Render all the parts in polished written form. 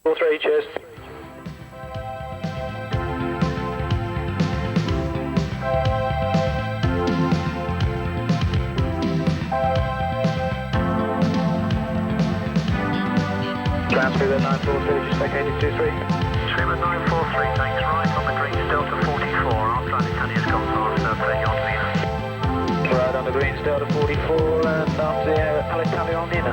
4-3, cheers. Transfer at 943, just take 823. Stream at 943, thanks, right on the green, Delta 44. I'll try to tell you it's gone past 30 on Nina. Right on the green, Delta 44, and after the Alitalia on Nina.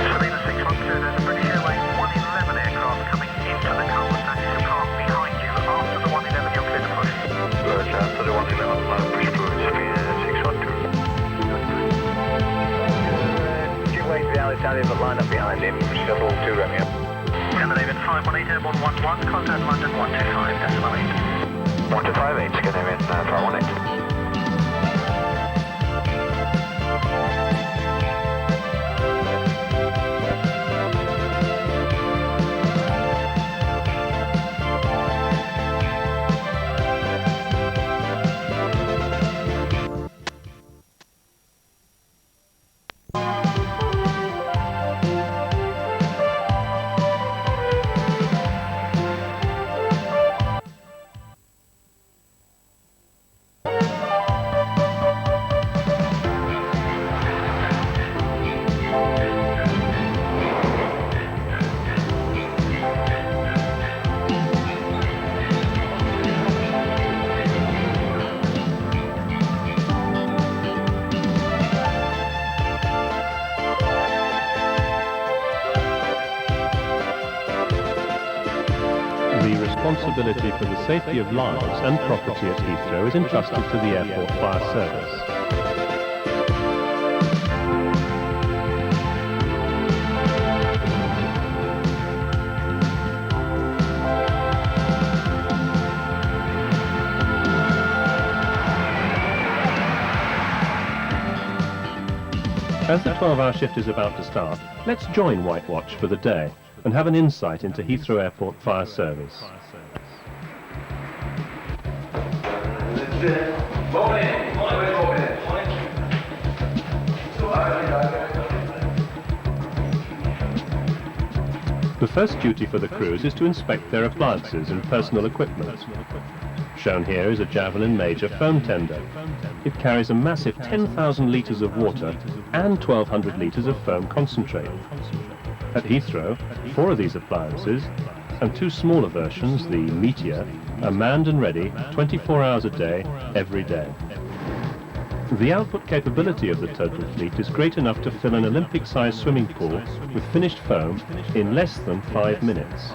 Sabina 612, there's a British Airways 111 aircraft coming into the cul-de-sac to park behind you. After the 111, you're clear to push. Roger, after the 111, push through Sabina 612. Give way to the Alitalia, but line up behind him. Shuttle 2 Romeo. Scandinavian 518, Airborne 11, contact London 125, decimal 8. 1258, Scandinavian 518. The responsibility for the safety of lives and property at Heathrow is entrusted to the Airport Fire Service. As the 12-hour shift is about to start, let's join White Watch for the day and have an insight into Heathrow Airport Fire Service. The first duty for the crews is to inspect their appliances and personal equipment. Shown here is a Javelin Major foam tender. It carries a massive 10,000 litres of water and 1,200 litres of foam concentrate. At Heathrow, 4 of these appliances, and 2 smaller versions, the Meteor, are manned and ready 24 hours a day, every day. The output capability of the total fleet is great enough to fill an Olympic-sized swimming pool with finished foam in less than 5 minutes.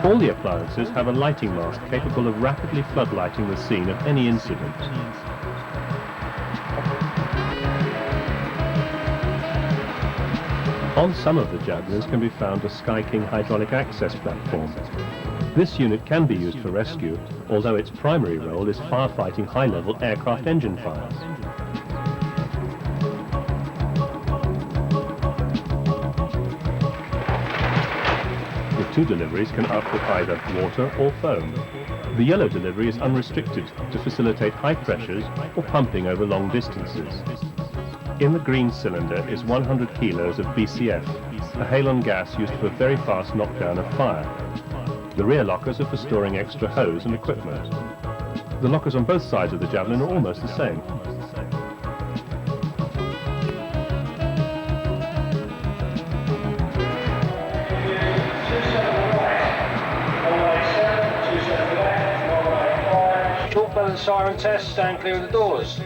All the appliances have a lighting mask capable of rapidly floodlighting the scene of any incident. On some of the Javelins can be found a Sky King hydraulic access platform. This unit can be used for rescue, although its primary role is firefighting high-level aircraft engine fires. The 2 deliveries can output either water or foam. The yellow delivery is unrestricted to facilitate high pressures or pumping over long distances. In the green cylinder is 100 kilos of BCF, a halon gas used for very fast knockdown of fire. The rear lockers are for storing extra hose and equipment. The lockers on both sides of the Javelin are almost the same. Short bell and siren test, stand clear of the doors.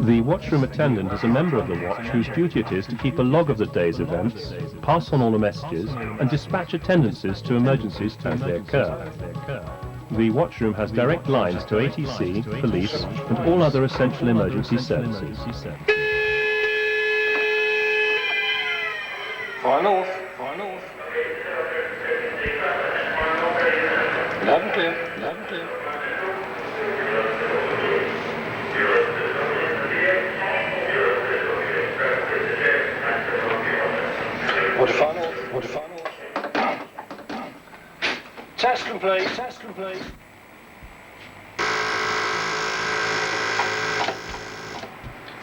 The watchroom attendant is a member of the watch whose duty it is to keep a log of the day's events, pass on all the messages, and dispatch attendances to emergencies as they occur. The watchroom has direct lines to ATC, police, and all other essential emergency services. Fire north. Loud and clear. Order fire north. Test complete.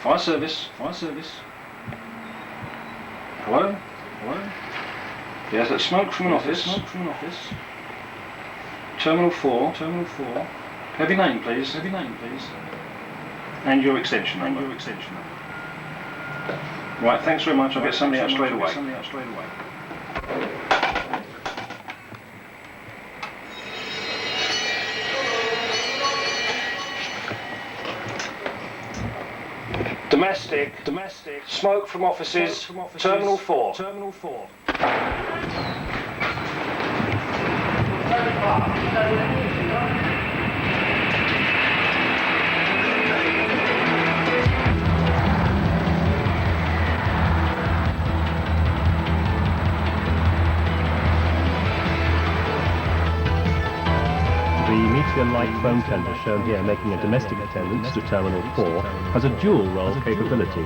Fire service. Hello? Yes, that's smoke from an office. Terminal 4. Have your name, please. And your extension number. Right, thanks very much. I'll get somebody out straight away. Domestic. Smoke from offices. Terminal 4. The meteor-like foam tender shown here making a domestic attendance to Terminal 4 has a dual role capability.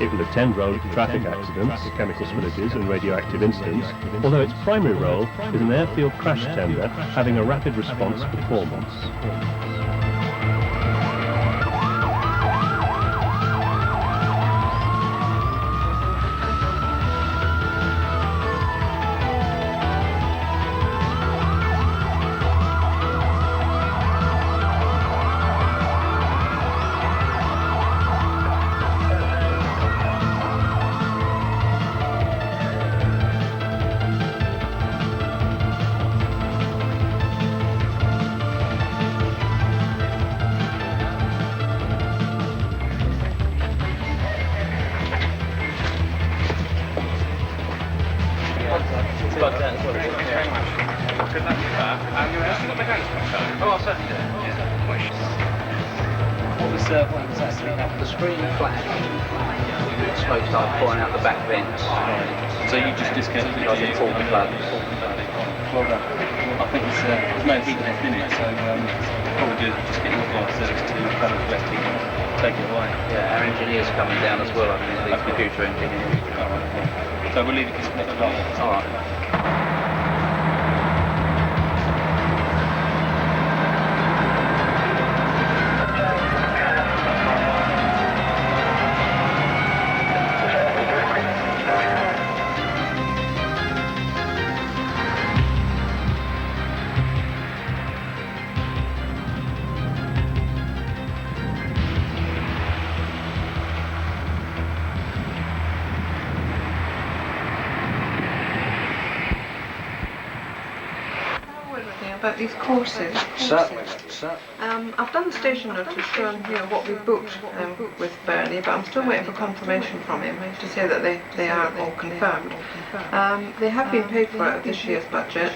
It will attend road traffic accidents, chemical spillages and radioactive incidents, although its primary role is an airfield crash tender having a rapid response performance. The screen flashed. Smoke started pouring out the back vents. So you just disconnected I can pull the plug. Well done. I think there's no heat left in it, so probably just get your fire service to kind of take it away. Yeah, our engineer's coming down as well, I think, the computer engineer. Alright. So we'll leave it disconnected. Alright. About these courses. Certainly. I've done the station notice showing here what we booked with Bernie, but I'm still waiting for confirmation from him to say that they are all confirmed. They have been paid for out of this year's budget,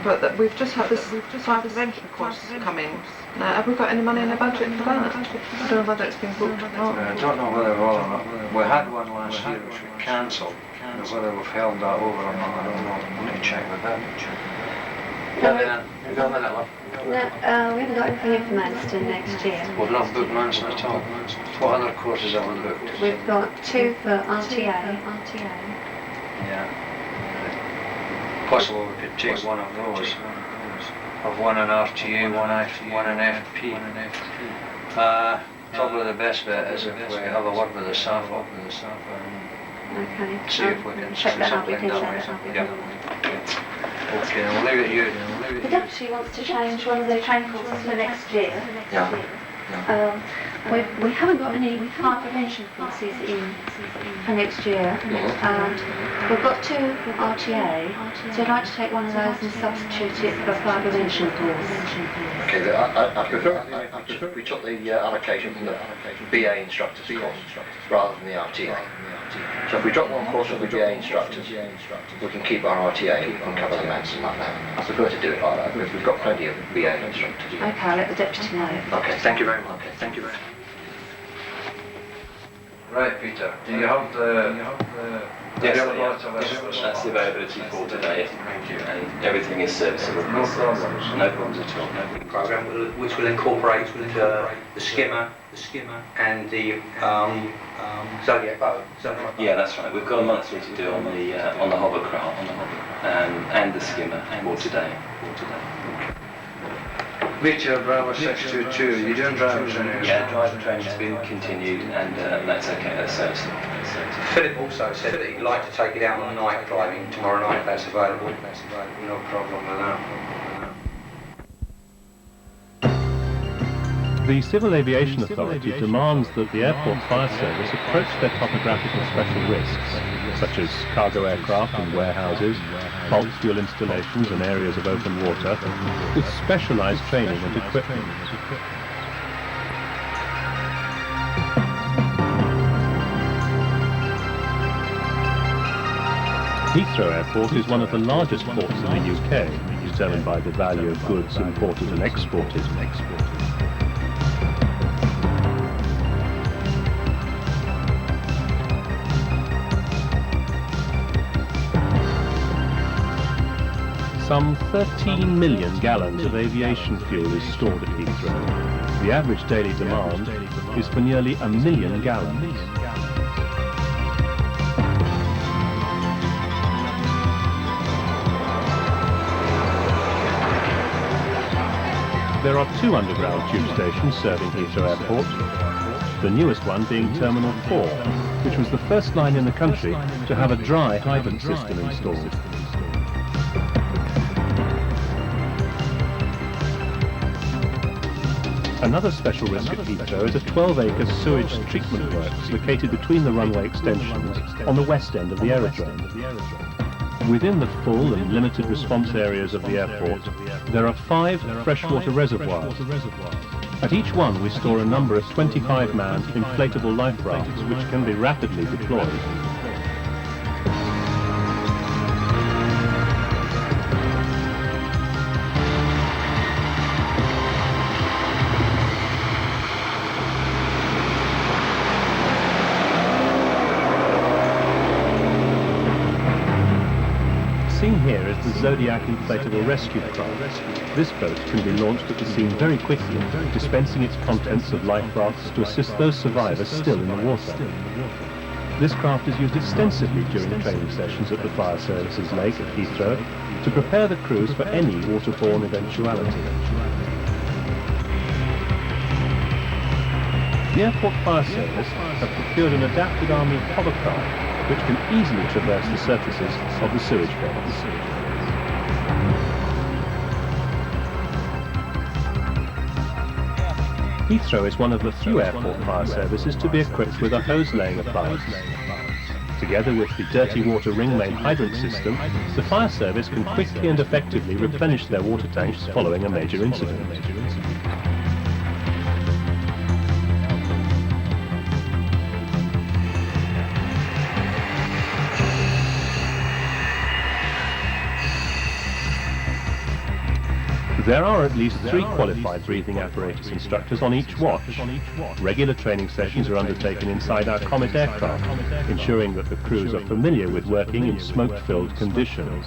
but that we've just had this fire prevention course come in. Have we got any money in the budget for that? I don't know whether it's been booked or not. I don't know whether we're all or not. We had one last year which we cancelled. Whether we've held that over or not, I don't know. We need to check with that. You got a minute, love? No, we haven't got anything in for Manston next year. We've not booked Manston at all. What other courses have we booked? We've got 2 for RTA. Yeah. Possible we could take one of those. Of one in RTA, one in FP. Probably the best bet is if we have a word with the SAFA. Okay. See if we can check send that out. We something can down. check that out. Yeah. Okay, we'll leave it you. The deputy wants to change one of the train courses for next year. Yeah. We haven't got any fire prevention courses in for next year, and we've got 2 RTA, so I'd like to take one of those and substitute it for a fire prevention course. Okay, I prefer if we took the allocation from the BA instructors course rather than the RTA. So if we drop one course of the BA instructors, we can keep our RTA and cover the maths and like that. I prefer to do it like that because we've got plenty of BA instructors. Okay, I'll let the deputy know. Okay, thank you very much. Okay, thank you very much. Right, Peter, do you have the... Yes, that's the availability for today. Thank you. And everything is serviceable. No problems. No problems at all. Program which will incorporate the skimmer and the Zodiac boat. Yeah, that's right. We've got a month to do on the hovercraft and the skimmer for today. Peter, Bravo 622, you doing driver training? Yeah, driver training's been continued, and that's okay. That's serviceable. Philip also said that he'd like to take it out on night driving tomorrow night if that's available. No problem with that. The Civil Aviation Authority demands that the Airport Fire Service approach their topographical special risks, such as cargo aircraft and warehouses, bulk fuel installations and areas of open water, with specialised training and equipment. Heathrow Airport is one of the largest ports in the UK, determined by the value of goods imported and exported. Some 13 million gallons of aviation fuel is stored at Heathrow. The average daily demand is for nearly 1 million gallons. There are 2 underground tube stations serving Heathrow Airport, the newest one being Terminal 4, which was the first line in the country to have a dry hydrant system installed. Another special risk at Heathrow is a 12-acre sewage treatment works located between the runway extensions on the west end of the aerodrome. Within the full and limited response areas of the airport, there are 5 freshwater reservoirs. At each one we store a number of 25-man inflatable life rafts which can be rapidly deployed. Seen here is the Zodiac inflatable rescue craft. This boat can be launched at the scene very quickly, dispensing its contents of life rafts to assist those survivors still in the water. This craft is used extensively during training sessions at the Fire Service's lake at Heathrow to prepare the crews for any waterborne eventuality. The Airport Fire Service have procured an adapted army hovercraft which can easily traverse the surfaces of the sewage beds. Heathrow is one of the few airport fire services to be equipped with a hose-laying appliance. Together with the dirty water ring main hydrant system, the fire service can quickly and effectively replenish their water tanks following a major incident. There are at least 3 qualified breathing apparatus instructors on each watch. Regular training sessions are undertaken inside our Comet aircraft, ensuring that the crews are familiar with working in smoke-filled conditions.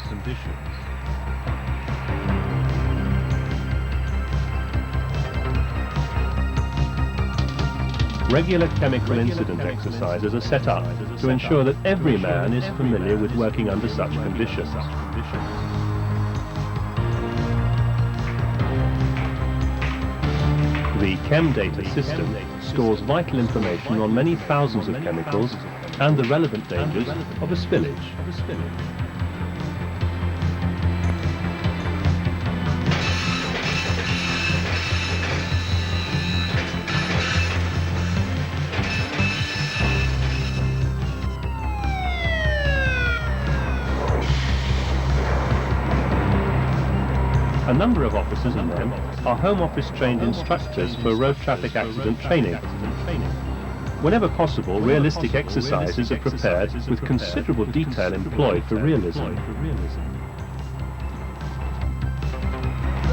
Regular chemical incident exercises are set up to ensure that every man is familiar with working under such conditions. The ChemData system stores vital information on many thousands of chemicals and the relevant dangers of a spillage. A number of officers and men are Home Office trained instructors for road traffic accident training. Whenever possible, realistic exercises are prepared with considerable detail employed for realism.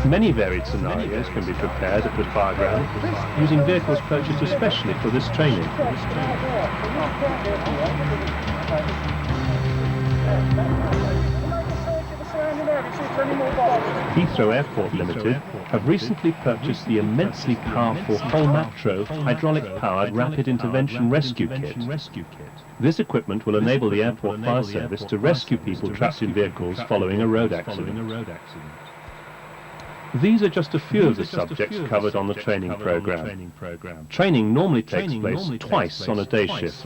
Many varied scenarios can be prepared at the fireground using vehicles purchased especially for this training. Heathrow Airport Limited have recently purchased the immensely powerful Holmatro hydraulic-powered rapid intervention rescue kit. This equipment will enable the Airport Fire Service to rescue people trapped in vehicles following a road accident. These are just a few of the subjects covered on the training program. Training normally takes place twice on a day shift.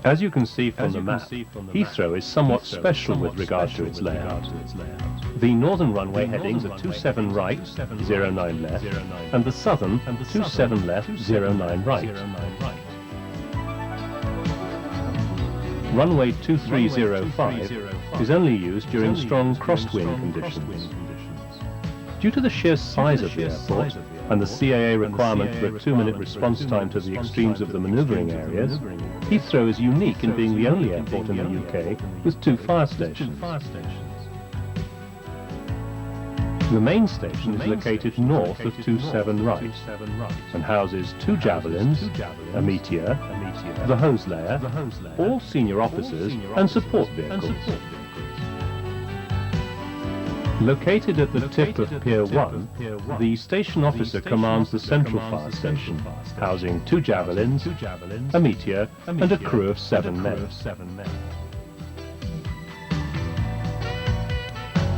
As you can see from the map, Heathrow is somewhat special with regard to its layout. The northern runway headings are 27 right, 09 left, and the southern 27 left, 09 right. Runway 2305 is only used during strong crosswind conditions. Due to the sheer size of the airport and the CAA requirement for a 2-minute response time to the extremes of the manoeuvring areas, Heathrow is unique in being the only airport in the UK with 2 fire stations. The main station is located north of 27 right and houses 2 Javelins, a Meteor, the hose layer, all senior officers and support vehicles. Located at the tip of Pier 1, the station officer commands the central fire station, housing 2 Javelins, a Meteor, and a crew of 7 men.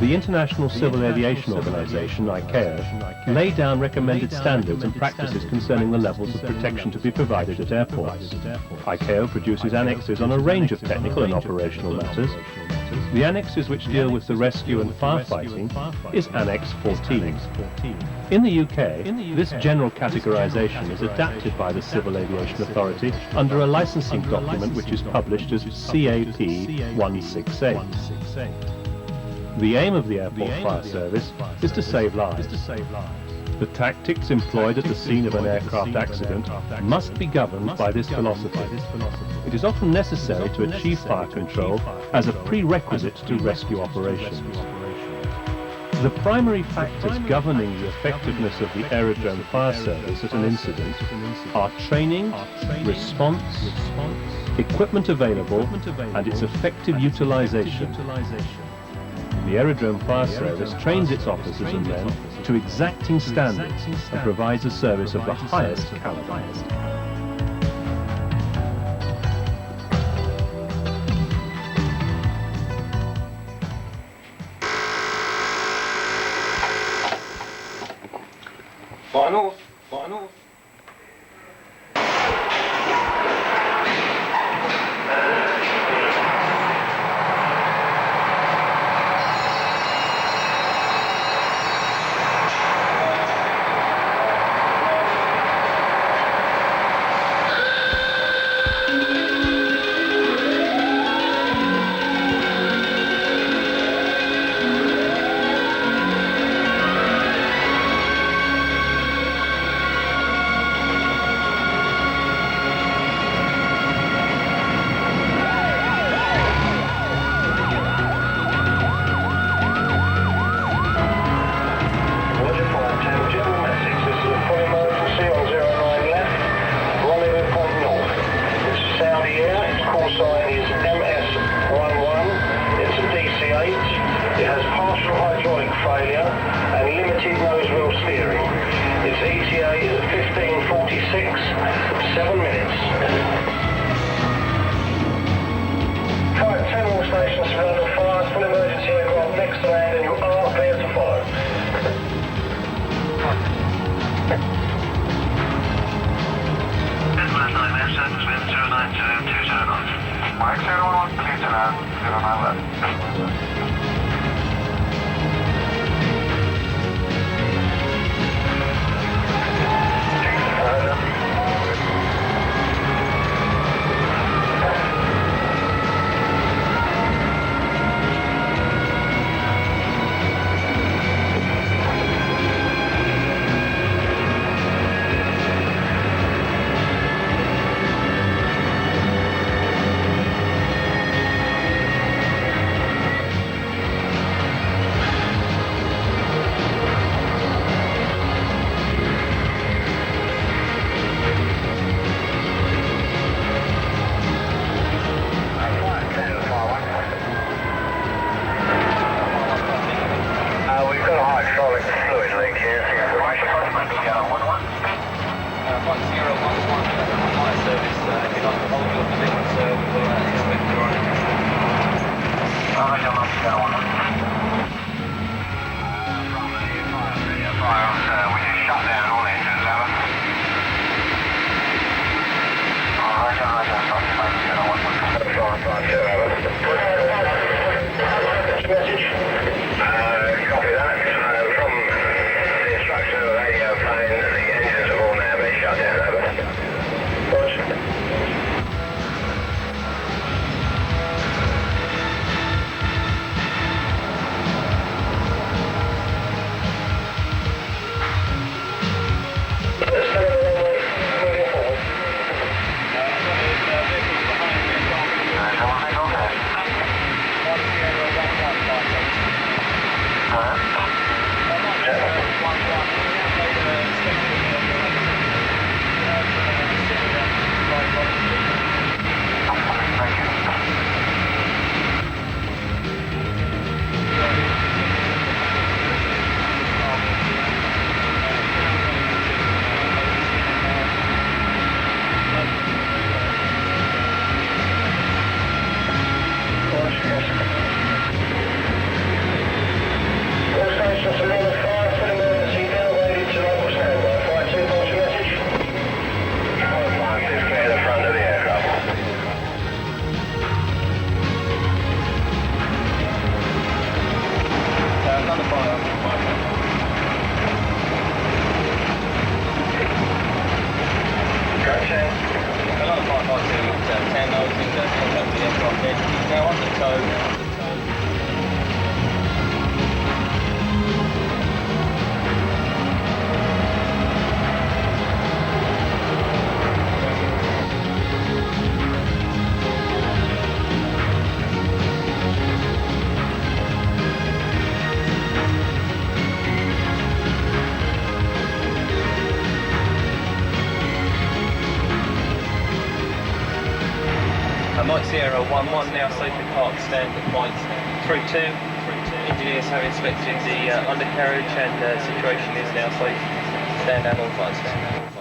The International Civil Aviation Organization, ICAO, laid down recommended standards and practices concerning the levels of protection to be provided at airports. ICAO produces annexes on a range of technical and operational matters. The annexes which deal with the rescue and firefighting is Annex 14. In the UK, this general categorization is adapted by the Civil Aviation Authority under a licensing document which is published as CAP 168. The aim of the Airport Fire Service is to save lives. The tactics employed at the scene of an aircraft accident must be governed by this philosophy. It is often necessary to achieve fire control as a prerequisite to rescue operations. The primary factors governing the effectiveness of the aerodrome fire service at an incident are training, response, equipment available, and its effective utilization. The Aerodrome Fire Service trains its officers and men to exacting standards and provides a service of the highest caliber. Final. It has partial hydraulic failure and limited nose wheel steering. Its ETA is 15:46, 7 minutes. Current 10 all stations for under fire, full emergency aircraft next to land, and you are clear to follow. Mike 01, clear to land, 09 left. Mike Sierra 1-1, now safely parked, stand at flight 32. Engineers have inspected the undercarriage and the situation is now safe. Stand out on flight.